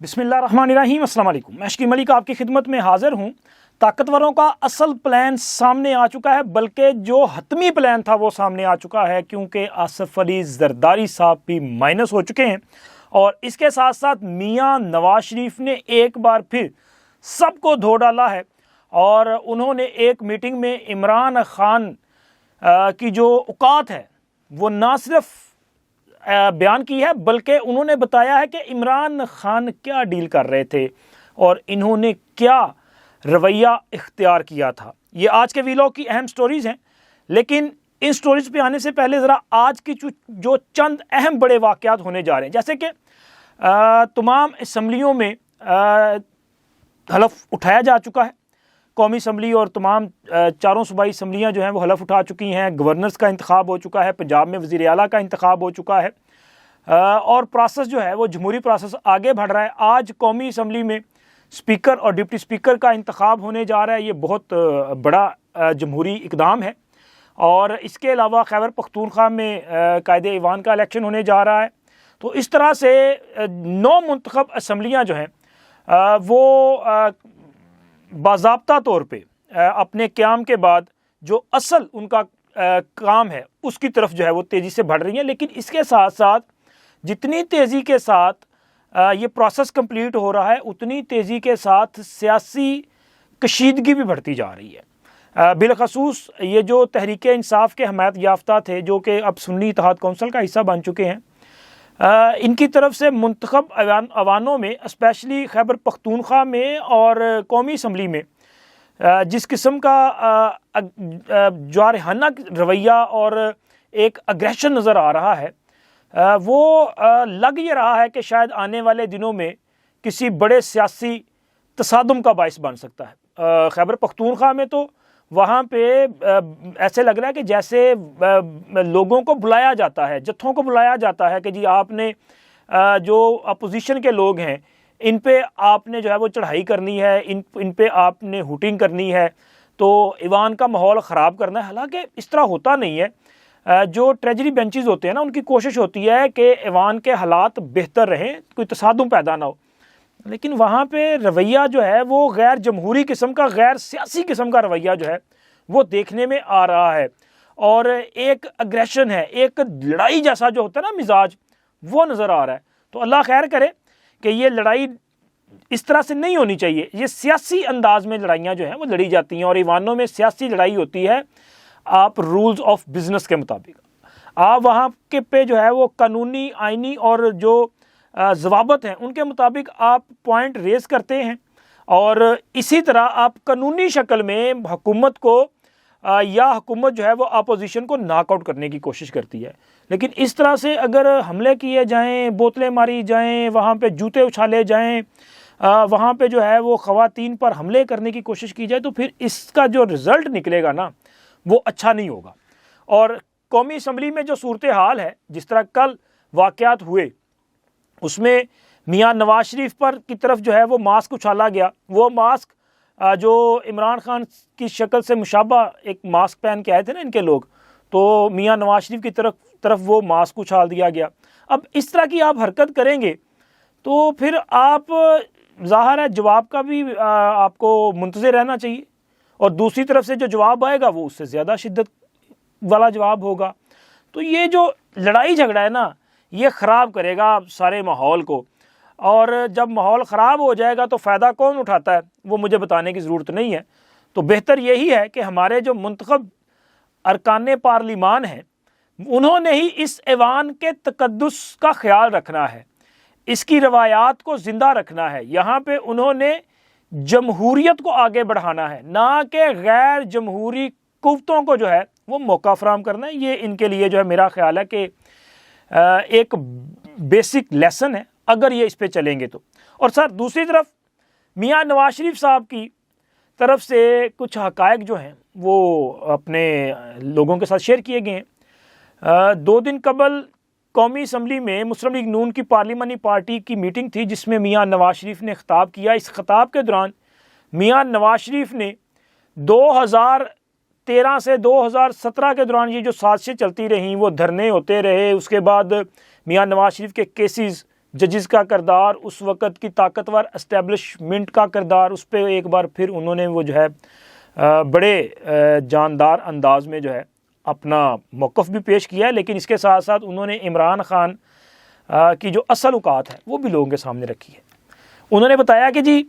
بسم اللہ الرحمن الرحیم۔ السلام علیکم، میں شکیل ملک آپ کی خدمت میں حاضر ہوں۔ طاقتوروں کا اصل پلان سامنے آ چکا ہے، بلکہ جو حتمی پلان تھا وہ سامنے آ چکا ہے، کیونکہ آصف علی زرداری صاحب بھی مائنس ہو چکے ہیں، اور اس کے ساتھ ساتھ میاں نواز شریف نے ایک بار پھر سب کو دھو ڈالا ہے، اور انہوں نے ایک میٹنگ میں عمران خان کی جو اوقات ہے وہ نہ صرف بیان کی ہے، بلکہ انہوں نے بتایا ہے کہ عمران خان کیا ڈیل کر رہے تھے اور انہوں نے کیا رویہ اختیار کیا تھا۔ یہ آج کے ویلاگ کی اہم سٹوریز ہیں، لیکن ان سٹوریز پہ آنے سے پہلے ذرا آج کی جو چند اہم بڑے واقعات ہونے جا رہے ہیں، جیسے کہ تمام اسمبلیوں میں حلف اٹھایا جا چکا ہے۔ قومی اسمبلی اور تمام چاروں صوبائی اسمبلیاں جو ہیں وہ حلف اٹھا چکی ہیں، گورنرز کا انتخاب ہو چکا ہے، پنجاب میں وزیر اعلیٰ کا انتخاب ہو چکا ہے، اور پروسیس جو ہے وہ جمہوری پروسیس آگے بڑھ رہا ہے۔ آج قومی اسمبلی میں اسپیکر اور ڈپٹی اسپیکر کا انتخاب ہونے جا رہا ہے۔ یہ بہت بڑا جمہوری اقدام ہے، اور اس کے علاوہ خیبر پختونخوا میں قائد ایوان کا الیکشن ہونے جا رہا ہے۔ تو اس طرح سے 9 منتخب اسمبلیاں جو ہیں وہ باضابطہ طور پہ اپنے قیام کے بعد جو اصل ان کا کام ہے اس کی طرف جو ہے وہ تیزی سے بڑھ رہی ہیں، لیکن اس کے ساتھ ساتھ جتنی تیزی کے ساتھ یہ پروسیس کمپلیٹ ہو رہا ہے، اتنی تیزی کے ساتھ سیاسی کشیدگی بھی بڑھتی جا رہی ہے۔ بالخصوص یہ جو تحریک انصاف کے حمایت یافتہ تھے، جو کہ اب سنی اتحاد کونسل کا حصہ بن چکے ہیں، ان کی طرف سے منتخب ایوانوں میں اسپیشلی خیبر پختونخوا میں اور قومی اسمبلی میں جس قسم کا جارحانہ رویہ اور ایک اگریشن نظر آ رہا ہے، وہ لگ یہ رہا ہے کہ شاید آنے والے دنوں میں کسی بڑے سیاسی تصادم کا باعث بن سکتا ہے۔ خیبر پختونخوا میں تو وہاں پہ ایسے لگ رہا ہے کہ جیسے لوگوں کو بلایا جاتا ہے، جتھوں کو بلایا جاتا ہے کہ جی آپ نے جو اپوزیشن کے لوگ ہیں ان پہ آپ نے جو ہے وہ چڑھائی کرنی ہے، ان پہ آپ نے ہوٹنگ کرنی ہے، تو ایوان کا ماحول خراب کرنا ہے۔ حالانکہ اس طرح ہوتا نہیں ہے۔ جو ٹریجری بینچز ہوتے ہیں نا، ان کی کوشش ہوتی ہے کہ ایوان کے حالات بہتر رہیں، کوئی تصادم پیدا نہ ہو، لیکن وہاں پہ رویہ جو ہے وہ غیر جمہوری قسم کا، غیر سیاسی قسم کا رویہ جو ہے وہ دیکھنے میں آ رہا ہے، اور ایک اگریشن ہے، ایک لڑائی جیسا جو ہوتا ہے نا مزاج، وہ نظر آ رہا ہے۔ تو اللہ خیر کرے کہ یہ لڑائی اس طرح سے نہیں ہونی چاہیے۔ یہ سیاسی انداز میں لڑائیاں جو ہیں وہ لڑی جاتی ہیں، اور ایوانوں میں سیاسی لڑائی ہوتی ہے آپ رولز آف بزنس کے مطابق۔ آپ وہاں کے پہ جو ہے وہ قانونی، آئینی اور جو ضوابط ہیں ان کے مطابق آپ پوائنٹ ریز کرتے ہیں، اور اسی طرح آپ قانونی شکل میں حکومت کو یا حکومت جو ہے وہ اپوزیشن کو ناک آؤٹ کرنے کی کوشش کرتی ہے۔ لیکن اس طرح سے اگر حملے کیے جائیں، بوتلیں ماری جائیں، وہاں پہ جوتے اچھالے جائیں، وہاں پہ جو ہے وہ خواتین پر حملے کرنے کی کوشش کی جائے، تو پھر اس کا جو رزلٹ نکلے گا نا وہ اچھا نہیں ہوگا۔ اور قومی اسمبلی میں جو صورتحال ہے، جس طرح کل واقعات ہوئے، اس میں میاں نواز شریف پر کی طرف جو ہے وہ ماسک اچھالا گیا۔ وہ ماسک جو عمران خان کی شکل سے مشابہ ایک ماسک پہن کے آئے تھے نا ان کے لوگ، تو میاں نواز شریف کی طرف وہ ماسک اچھال دیا گیا۔ اب اس طرح کی آپ حرکت کریں گے تو پھر آپ ظاہر ہے جواب کا بھی آپ کو منتظر رہنا چاہیے، اور دوسری طرف سے جو جواب آئے گا وہ اس سے زیادہ شدت والا جواب ہوگا۔ تو یہ جو لڑائی جھگڑا ہے نا، یہ خراب کرے گا سارے ماحول کو، اور جب ماحول خراب ہو جائے گا تو فائدہ کون اٹھاتا ہے وہ مجھے بتانے کی ضرورت نہیں ہے۔ تو بہتر یہی ہے کہ ہمارے جو منتخب ارکان پارلیمان ہیں انہوں نے ہی اس ایوان کے تقدس کا خیال رکھنا ہے، اس کی روایات کو زندہ رکھنا ہے۔ یہاں پہ انہوں نے جمہوریت کو آگے بڑھانا ہے، نہ کہ غیر جمہوری قوتوں کو جو ہے وہ موقع فراہم کرنا ہے۔ یہ ان کے لیے جو ہے میرا خیال ہے کہ ایک بیسک لیسن ہے اگر یہ اس پہ چلیں گے تو۔ اور سر دوسری طرف میاں نواز شریف صاحب کی طرف سے کچھ حقائق جو ہیں وہ اپنے لوگوں کے ساتھ شیئر کیے گئے ہیں۔ 2 دن قبل قومی اسمبلی میں مسلم لیگ نون کی پارلیمانی پارٹی کی میٹنگ تھی، جس میں میاں نواز شریف نے خطاب کیا۔ اس خطاب کے دوران میاں نواز شریف نے 2013 سے 2017 کے دوران یہ جو سازشیں چلتی رہیں، وہ دھرنے ہوتے رہے، اس کے بعد میاں نواز شریف کے کیسز ججز کا کردار، اس وقت کی طاقتور اسٹیبلشمنٹ کا کردار، اس پہ ایک بار پھر انہوں نے وہ جو ہے بڑے جاندار انداز میں جو ہے اپنا موقف بھی پیش کیا ہے، لیکن اس کے ساتھ ساتھ انہوں نے عمران خان کی جو اصل اوقات ہے وہ بھی لوگوں کے سامنے رکھی ہے۔ انہوں نے بتایا کہ جی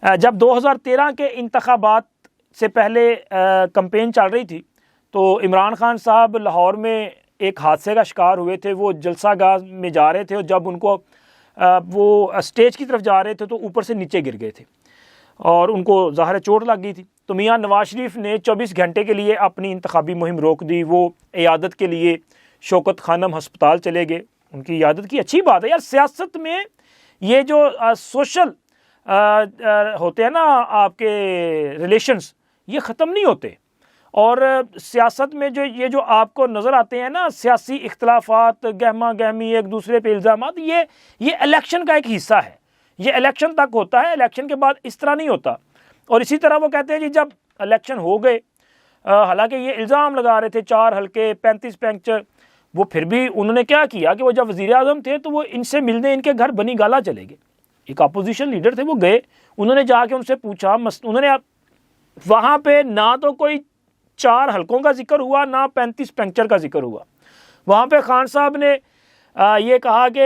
جب 2013 کے انتخابات سے پہلے کمپین چل رہی تھی تو عمران خان صاحب لاہور میں ایک حادثے کا شکار ہوئے تھے، وہ جلسہ گاہ میں جا رہے تھے اور جب ان کو وہ اسٹیج کی طرف جا رہے تھے تو اوپر سے نیچے گر گئے تھے اور ان کو ظاہر چوٹ لگ گئی تھی۔ تو میاں نواز شریف نے 24 گھنٹے کے لیے اپنی انتخابی مہم روک دی، وہ عیادت کے لیے شوکت خانم ہسپتال چلے گئے، ان کی عیادت کی۔ اچھی بات ہے یار، سیاست میں یہ جو سوشل ہوتے ہیں نا آپ کے ریلیشنز، یہ ختم نہیں ہوتے، اور سیاست میں جو یہ آپ کو نظر آتے ہیں نا سیاسی اختلافات، گہما گہمی، ایک دوسرے پہ الزامات، یہ الیکشن کا ایک حصہ ہے، یہ الیکشن تک ہوتا ہے، الیکشن کے بعد اس طرح نہیں ہوتا۔ اور اسی طرح وہ کہتے ہیں جی جب الیکشن ہو گئے، حالانکہ یہ الزام لگا رہے تھے 4 حلقے 35 پنکچر، وہ پھر بھی انہوں نے کیا کیا کہ وہ جب وزیر اعظم تھے تو وہ ان سے ملنے ان کے گھر بنی گالا چلے گئے، ایک اپوزیشن لیڈر تھے، وہ گئے، انہوں نے جا کے ان سے پوچھا، انہوں نے وہاں پہ نہ تو کوئی 4 حلقوں کا ذکر ہوا نہ 35 پنکچر کا ذکر ہوا۔ وہاں پہ خان صاحب نے یہ کہا کہ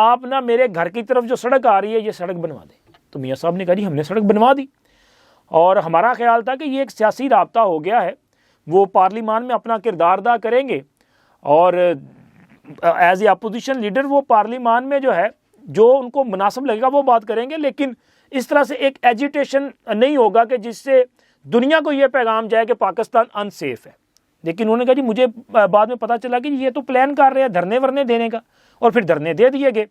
آپ نا میرے گھر کی طرف جو سڑک آ رہی ہے یہ سڑک بنوا دیں، تو میاں صاحب نے کہا جی ہم نے سڑک بنوا دی، اور ہمارا خیال تھا کہ یہ ایک سیاسی رابطہ ہو گیا ہے، وہ پارلیمان میں اپنا کردار ادا کریں گے اور ایز اے اپوزیشن لیڈر وہ پارلیمان میں جو ہے جو ان کو مناسب لگے گا وہ بات کریں گے، لیکن اس طرح سے ایک ایجیٹیشن نہیں ہوگا کہ جس سے دنیا کو یہ پیغام جائے کہ پاکستان ان سیف ہے۔ لیکن انہوں نے کہا جی مجھے بعد میں پتہ چلا کہ یہ تو پلان کر رہے ہیں دھرنے ورنے دینے کا، اور پھر دھرنے دے دیے گئے۔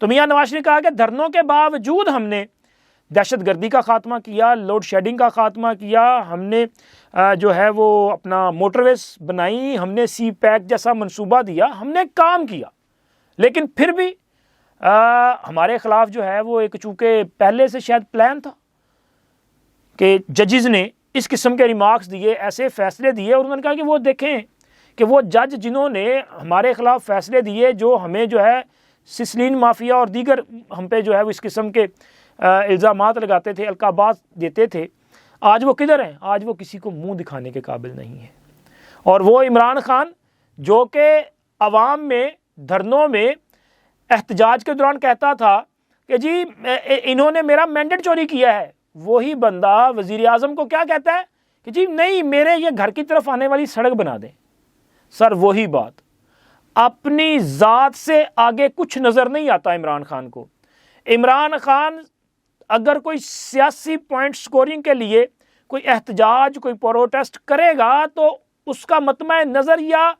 تو میاں نواز نے کہا کہ دھرنوں کے باوجود ہم نے دہشت گردی کا خاتمہ کیا، لوڈ شیڈنگ کا خاتمہ کیا، ہم نے جو ہے وہ اپنا موٹر ویز بنائی، ہم نے سی پیک جیسا منصوبہ دیا، ہم نے کام کیا، لیکن پھر بھی ہمارے خلاف جو ہے وہ ایک چونکہ پہلے سے شاید پلان تھا کہ ججز نے اس قسم کے ریمارکس دیے، ایسے فیصلے دیے، اور انہوں نے کہا کہ وہ دیکھیں کہ وہ جج جنہوں نے ہمارے خلاف فیصلے دیے، جو ہمیں جو ہے سسلین مافیا اور دیگر ہم پہ جو ہے وہ اس قسم کے الزامات لگاتے تھے، القابات دیتے تھے، آج وہ کدھر ہیں؟ آج وہ کسی کو منہ دکھانے کے قابل نہیں ہے۔ اور وہ عمران خان جو کہ عوام میں دھرنوں میں احتجاج کے دوران کہتا تھا کہ جی انہوں نے میرا مینڈیٹ چوری کیا ہے، وہی بندہ وزیر اعظم کو کیا کہتا ہے کہ جی نہیں میرے یہ گھر کی طرف آنے والی سڑک بنا دیں۔ سر وہی بات، اپنی ذات سے آگے کچھ نظر نہیں آتا عمران خان کو۔ عمران خان اگر کوئی سیاسی پوائنٹ سکورنگ کے لیے کوئی احتجاج، کوئی پروٹیسٹ کرے گا تو اس کا مطمع نظر یا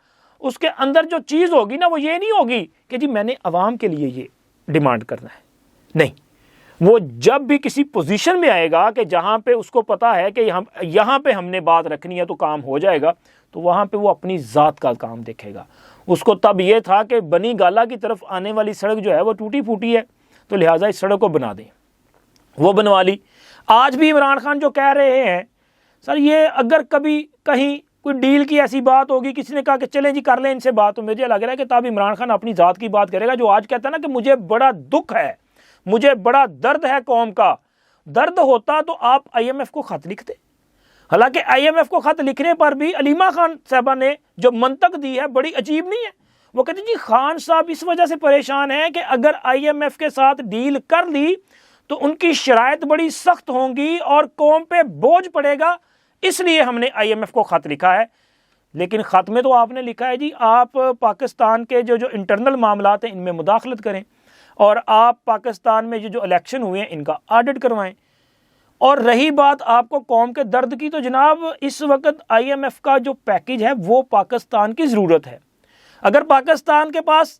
اس کے اندر جو چیز ہوگی نا وہ یہ نہیں ہوگی کہ جی میں نے عوام کے لیے یہ ڈیمانڈ کرنا ہے، نہیں، وہ جب بھی کسی پوزیشن میں آئے گا کہ جہاں پہ اس کو پتا ہے کہ یہاں پہ ہم نے بات رکھنی ہے تو کام ہو جائے گا، تو وہاں پہ وہ اپنی ذات کا کام دیکھے گا۔ اس کو تب یہ تھا کہ بنی گالا کی طرف آنے والی سڑک جو ہے وہ ٹوٹی پھوٹی ہے، تو لہٰذا اس سڑک کو بنا دیں، وہ بنوا لی۔ آج بھی عمران خان جو کہہ رہے ہیں سر، یہ اگر کبھی کہیں کوئی ڈیل کی ایسی بات ہوگی، کسی نے کہا کہ چلیں جی کر لیں ان سے بات، تو مجھے لگ رہا ہے کہ تب عمران خان اپنی ذات کی بات کرے گا، جو آج کہتا ہے نا کہ مجھے بڑا دکھ ہے، مجھے بڑا درد ہے قوم کا۔ درد ہوتا تو آپ آئی ایم ایف کو خط لکھتے، حالانکہ آئی ایم ایف کو خط لکھنے پر بھی علیمہ خان صاحبہ نے جو منطق دی ہے بڑی عجیب نہیں ہے۔ وہ کہتے جی خان صاحب اس وجہ سے پریشان ہیں کہ اگر آئی ایم ایف کے ساتھ ڈیل کر لی تو ان کی شرائط بڑی سخت ہوں گی اور قوم پہ بوجھ پڑے گا، اس لیے ہم نے آئی ایم ایف کو خط لکھا ہے۔ لیکن خط میں تو آپ نے لکھا ہے جی آپ پاکستان کے جو انٹرنل معاملات ہیں ان میں مداخلت کریں، اور آپ پاکستان میں جو الیکشن ہوئے ہیں ان کا آڈٹ کروائیں۔ اور رہی بات آپ کو قوم کے درد کی، تو جناب اس وقت آئی ایم ایف کا جو پیکج ہے وہ پاکستان کی ضرورت ہے۔ اگر پاکستان کے پاس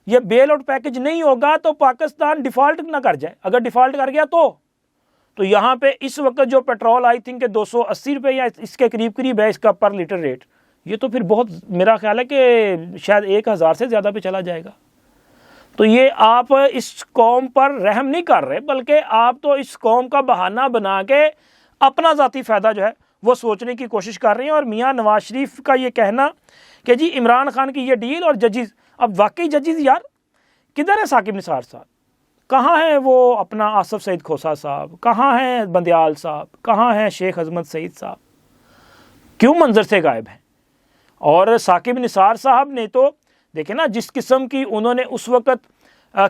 یہ بیل آؤٹ پیکج نہیں ہوگا تو پاکستان ڈیفالٹ نہ کر جائے، اگر ڈیفالٹ کر گیا تو یہاں پہ اس وقت جو پیٹرول آئی تھنک کہ 280 روپے یا اس کے قریب ہے اس کا پر لیٹر ریٹ، یہ تو پھر بہت میرا خیال ہے کہ شاید 1000 سے زیادہ پہ چلا جائے گا۔ تو یہ آپ اس قوم پر رحم نہیں کر رہے، بلکہ آپ تو اس قوم کا بہانہ بنا کے اپنا ذاتی فائدہ جو ہے وہ سوچنے کی کوشش کر رہے ہیں۔ اور میاں نواز شریف کا یہ کہنا کہ جی عمران خان کی یہ ڈیل اور ججز، اب واقعی ججز یار کدھر ہے ثاقب نثار صاحب؟ کہاں ہیں وہ اپنا آصف سعید کھوسہ صاحب؟ کہاں ہیں بندیال صاحب؟ کہاں ہیں شیخ عظمت سعید صاحب؟ کیوں منظر سے غائب ہیں؟ اور ثاقب نثار صاحب نے تو دیکھیں نا جس قسم کی انہوں نے اس وقت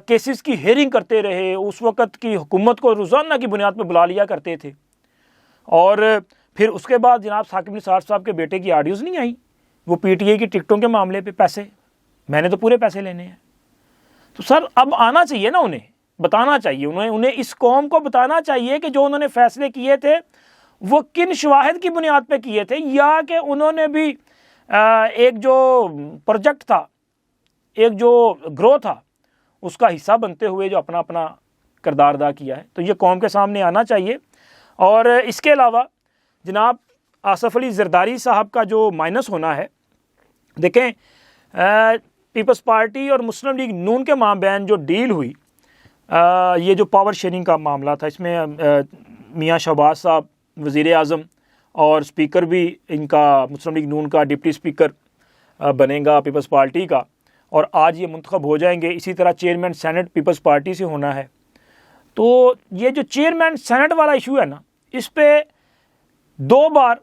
کیسز کی ہیئرنگ کرتے رہے، اس وقت کی حکومت کو روزانہ کی بنیاد پہ بلا لیا کرتے تھے، اور پھر اس کے بعد جناب ثاقب نثار صاحب کے بیٹے کی آڈیوز نہیں آئی، وہ پی ٹی آئی کی ٹکٹوں کے معاملے پہ پیسے، میں نے تو پورے پیسے لینے ہیں۔ تو سر اب آنا چاہیے نا، انہیں بتانا چاہیے، انہیں اس قوم کو بتانا چاہیے کہ جو انہوں نے فیصلے کیے تھے وہ کن شواہد کی بنیاد پہ کیے تھے، یا کہ انہوں نے بھی ایک جو پروجیکٹ تھا، ایک جو گروہ تھا، اس کا حصہ بنتے ہوئے جو اپنا اپنا کردار ادا کیا ہے۔ تو یہ قوم کے سامنے آنا چاہیے۔ اور اس کے علاوہ جناب آصف علی زرداری صاحب کا جو مائنس ہونا ہے، دیکھیں پیپلز پارٹی اور مسلم لیگ نون کے مابین جو ڈیل ہوئی، یہ جو پاور شیئرنگ کا معاملہ تھا، اس میں میاں شہباز صاحب وزیر اعظم اور اسپیکر بھی ان کا مسلم لیگ نون کا ڈپٹی اسپیکر بنے گا پیپلز پارٹی کا، اور آج یہ منتخب ہو جائیں گے۔ اسی طرح چیئرمین سینٹ پیپلز پارٹی سے ہونا ہے۔ تو یہ جو چیئرمین سینٹ والا ایشو ہے نا، اس پہ 2 بار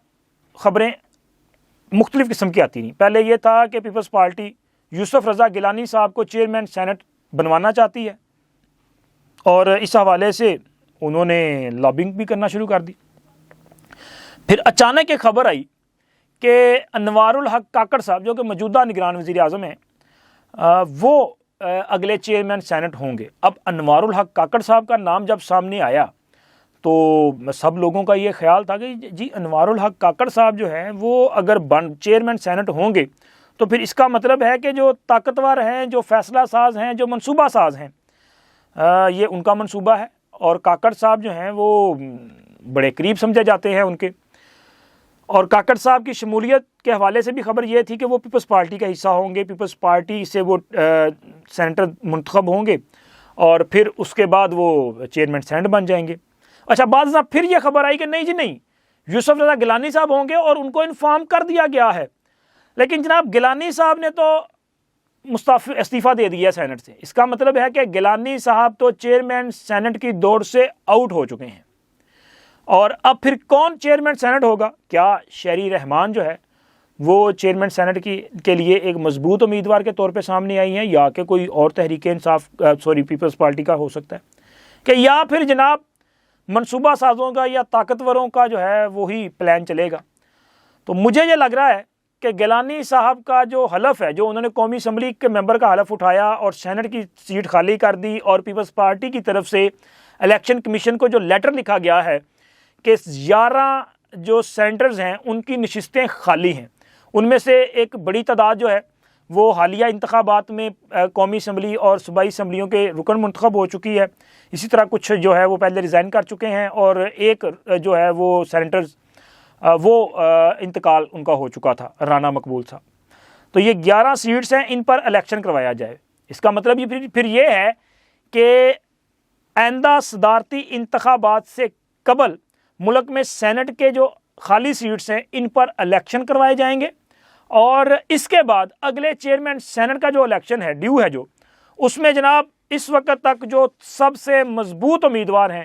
خبریں مختلف قسم کی آتی نہیں۔ پہلے یہ تھا کہ پیپلز پارٹی یوسف رضا گیلانی صاحب کو چیئرمین سینٹ بنوانا چاہتی ہے، اور اس حوالے سے انہوں نے لابنگ بھی کرنا شروع کر دی۔ پھر اچانک ایک خبر آئی کہ انوار الحق کاکڑ صاحب، جو کہ موجودہ نگران وزیر اعظم ہیں، وہ اگلے چیئرمین سینٹ ہوں گے۔ اب انوار الحق کاکڑ صاحب کا نام جب سامنے آیا تو سب لوگوں کا یہ خیال تھا کہ جی انوار الحق کاکڑ صاحب جو ہیں وہ اگر چیئرمین سینٹ ہوں گے تو پھر اس کا مطلب ہے کہ جو طاقتور ہیں، جو فیصلہ ساز ہیں، جو منصوبہ ساز ہیں، یہ ان کا منصوبہ ہے، اور کاکڑ صاحب جو ہیں وہ بڑے قریب سمجھے جاتے ہیں ان کے۔ اور کاکڑ صاحب کی شمولیت کے حوالے سے بھی خبر یہ تھی کہ وہ پیپلز پارٹی کا حصہ ہوں گے، پیپلز پارٹی سے وہ سینیٹر منتخب ہوں گے، اور پھر اس کے بعد وہ چیئرمین سینٹ بن جائیں گے۔ اچھا، بعد پھر یہ خبر آئی کہ نہیں جی نہیں، یوسف رضا گیلانی صاحب ہوں گے، اور ان کو انفارم کر دیا گیا ہے۔ لیکن جناب گیلانی صاحب نے تو استعفیٰ دے دیا سینٹ سے۔ اس کا مطلب ہے کہ گیلانی صاحب تو چیئرمین سینٹ کی دوڑ سے آؤٹ ہو چکے ہیں، اور اب پھر کون چیئرمین سینٹ ہوگا؟ کیا شہری رحمان جو ہے وہ چیئرمین سینٹ کے لیے ایک مضبوط امیدوار کے طور پہ سامنے آئی ہیں، یا کہ کوئی اور تحریک انصاف پیپلز پارٹی کا ہو سکتا ہے، کہ یا پھر جناب منصوبہ سازوں کا یا طاقتوروں کا جو ہے وہی پلان چلے گا؟ تو مجھے یہ لگ رہا ہے کہ گیلانی صاحب کا جو حلف ہے، جو انہوں نے قومی اسمبلی کے ممبر کا حلف اٹھایا اور سینٹ کی سیٹ خالی کر دی، اور پیپلز پارٹی کی طرف سے الیکشن کمیشن کو جو لیٹر لکھا گیا ہے کہ 11 جو سینٹرز ہیں ان کی نشستیں خالی ہیں، ان میں سے ایک بڑی تعداد جو ہے وہ حالیہ انتخابات میں قومی اسمبلی اور صوبائی اسمبلیوں کے رکن منتخب ہو چکی ہے۔ اسی طرح کچھ جو ہے وہ پہلے ریزائن کر چکے ہیں، اور ایک جو ہے وہ سینٹرز وہ انتقال ان کا ہو چکا تھا، رانا مقبول صاحب۔ تو یہ 11 سیٹس ہیں، ان پر الیکشن کروایا جائے۔ اس کا مطلب یہ پھر یہ ہے کہ آئندہ صدارتی انتخابات سے قبل ملک میں سینٹ کے جو خالی سیٹس ہیں ان پر الیکشن کروائے جائیں گے، اور اس کے بعد اگلے چیئرمین سینٹ کا جو الیکشن ہے، ڈیو ہے جو، اس میں جناب اس وقت تک جو سب سے مضبوط امیدوار ہیں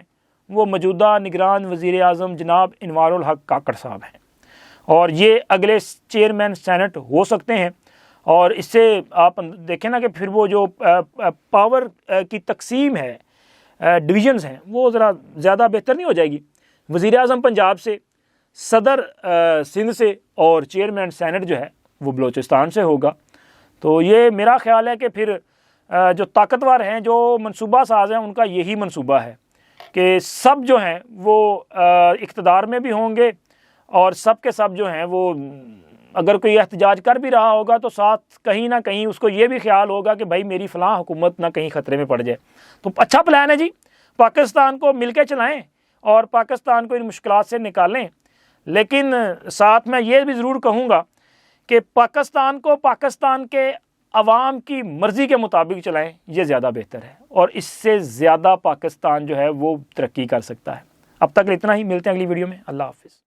وہ موجودہ نگران وزیر اعظم جناب انوار الحق کاکڑ صاحب ہیں، اور یہ اگلے چیئرمین سینٹ ہو سکتے ہیں۔ اور اس سے آپ دیکھیں نا کہ پھر وہ جو پاور کی تقسیم ہے، ڈویژنز ہیں، وہ ذرا زیادہ بہتر نہیں ہو جائے گی؟ وزیر اعظم پنجاب سے، صدر سندھ سے، اور چیئرمین سینٹ جو ہے وہ بلوچستان سے ہوگا۔ تو یہ میرا خیال ہے کہ پھر جو طاقتور ہیں، جو منصوبہ ساز ہیں، ان کا یہی منصوبہ ہے کہ سب جو ہیں وہ اقتدار میں بھی ہوں گے، اور سب کے سب جو ہیں وہ اگر کوئی احتجاج کر بھی رہا ہوگا تو ساتھ کہیں نہ کہیں اس کو یہ بھی خیال ہوگا کہ بھائی میری فلاں حکومت نہ کہیں خطرے میں پڑ جائے۔ تو اچھا پلان ہے جی، پاکستان کو مل کے چلائیں اور پاکستان کو ان مشکلات سے نکالیں، لیکن ساتھ میں یہ بھی ضرور کہوں گا کہ پاکستان کو پاکستان کے عوام کی مرضی کے مطابق چلائیں، یہ زیادہ بہتر ہے، اور اس سے زیادہ پاکستان جو ہے وہ ترقی کر سکتا ہے۔ اب تک اتنا ہی، ملتے ہیں اگلی ویڈیو میں۔ اللہ حافظ۔